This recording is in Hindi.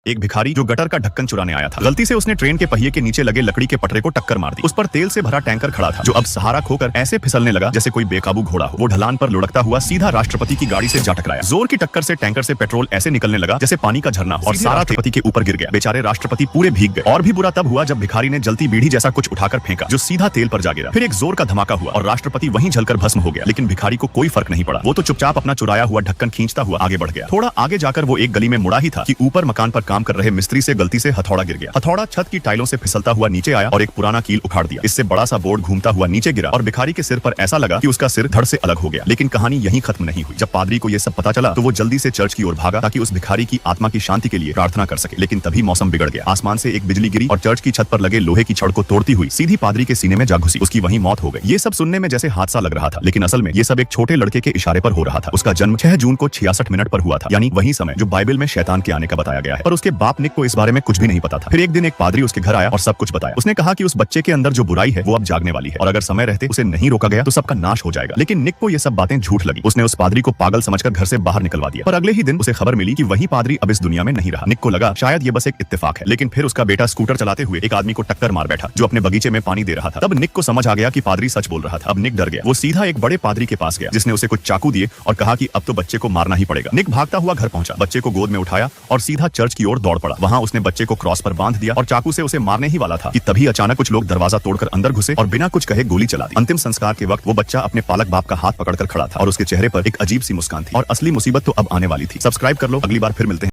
एक भिखारी जो गटर का ढक्कन चुराने आया था, गलती से उसने ट्रेन के पहिए के नीचे लगे लकड़ी के पटरे को टक्कर मार दी। उस पर तेल से भरा टैंकर खड़ा था, जो अब सहारा खोकर ऐसे फिसलने लगा जैसे कोई बेकाबू घोड़ा हो। वो ढलान पर लुढ़कता हुआ सीधा राष्ट्रपति की गाड़ी से जा टकराया। जोर की टक्कर से टैंकर से पेट्रोल ऐसे निकलने लगा जैसे पानी का झरना हो और सारा राष्ट्रपति के ऊपर गिर गया। बेचारे राष्ट्रपति पूरे भीग गए। और भी बुरा तब हुआ जब भिखारी ने जलती बीड़ी जैसा कुछ उठाकर फेंका, जो सीधा तेल पर जा गिरा। फिर एक जोर का धमाका हुआ और राष्ट्रपति वहीं जलकर भस्म हो गया। लेकिन भिखारी को कोई फर्क नहीं पड़ा। वो तो चुपचाप अपना चुराया हुआ ढक्कन खींचता हुआ आगे बढ़ गया। थोड़ा आगे जाकर वो एक गली में मुड़ा ही था कि ऊपर मकान पर काम कर रहे मिस्त्री से गलती से हथौड़ा गिर गया। हथौड़ा छत की टाइलों से फिसलता हुआ नीचे आया और एक पुराना कील उखाड़ दिया। इससे बड़ा सा बोर्ड घूमता हुआ नीचे गिरा और भिखारी के सिर पर ऐसा लगा कि उसका सिर धड़ से अलग हो गया। लेकिन कहानी यहीं खत्म नहीं हुई। जब पादरी को यह सब पता चला तो वो जल्दी से चर्च की ओर भागा ताकि उस भिखारी की आत्मा की शांति के लिए प्रार्थना कर सके। लेकिन तभी मौसम बिगड़ गया। आसमान से एक बिजली गिरी और चर्च की छत पर लगे लोहे की छड़ को तोड़ती हुई सीधी पादरी के सीने में जा घुसी। उसकी वहीं मौत हो गई। ये सब सुनने में जैसे हादसा लग रहा था, लेकिन असल में ये सब एक छोटे लड़के के इशारे पर हो रहा था। उसका जन्म 6 जून को 66 मिनट पर हुआ था, यानी वही समय जो बाइबल में शैतान के आने का बताया गया है। पर उसके बाप निक को इस बारे में कुछ भी नहीं पता था। फिर एक दिन एक पादरी उसके घर आया और सब कुछ बताया। उसने कहा कि उस बच्चे के अंदर जो बुराई है वो अब जागने वाली है और अगर समय रहते उसे नहीं रोका गया तो सबका नाश हो जाएगा। लेकिन निक को ये सब बातें झूठ लगी। उसने उस पादरी को पागल समझकर घर से बाहर निकलवा दिया। पर अगले ही दिन उसे खबर मिली कि वही पादरी अब इस दुनिया में नहीं रहा। निक को लगा शायद ये बस एक इत्तेफाक है। लेकिन फिर उसका बेटा स्कूटर चलाते हुए एक आदमी को टक्कर मार बैठा जो अपने बगीचे में पानी दे रहा था। तब निक को समझ आ गया कि पादरी सच बोल रहा था। अब निक डर गया। वो सीधा एक बड़े पादरी के पास गया जिसने उसे कुछ चाकू दिए और कहा कि अब तो बच्चे को मारना ही पड़ेगा। निक भागता हुआ घर पहुंचा, बच्चे को गोद में उठाया और सीधा चर्च की ओर दौड़ पड़ा। वहां उसने बच्चे को क्रॉस पर बांध दिया और चाकू से उसे मारने ही वाला था कि तभी अचानक कुछ लोग दरवाजा तोड़कर अंदर घुसे और बिना कुछ कहे गोली चला दी। अंतिम संस्कार के वक्त वो बच्चा अपने पालक बाप का हाथ पकड़कर खड़ा था और उसके चेहरे पर एक अजीब सी मुस्कान थी। और असली मुसीबत तो अब आने वाली थी। सब्सक्राइब कर लो, अगली बार फिर मिलते हैं।